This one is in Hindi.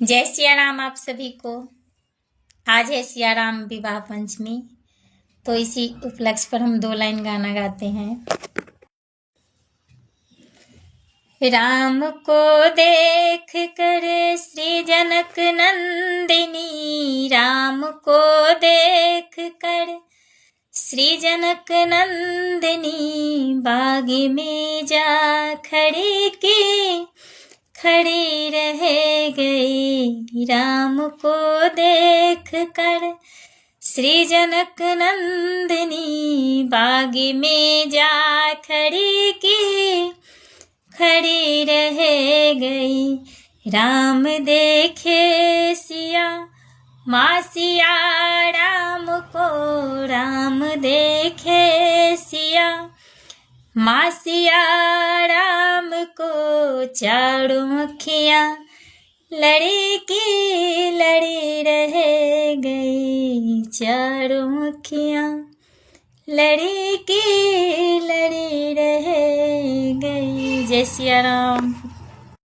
जय सिया राम आप सभी को। आज है सिया राम विवाह पंचमी, तो इसी उपलक्ष्य पर हम 2 लाइन गाना गाते हैं। राम को देख कर श्री जनक नंदिनी, राम को देख कर श्री जनक नंदिनी, बाग में जा खड़ी रह गई। राम को देख कर श्री जनक नंदिनी, बाग में जा खड़ी रह गई। राम देखे सिया माँ सिया राम को, राम देखे सिया माँ सिया राम को, चारों अखियाँ लड़ी रह गई। चारों अखियाँ लड़ी रह गई। जय सिया राम।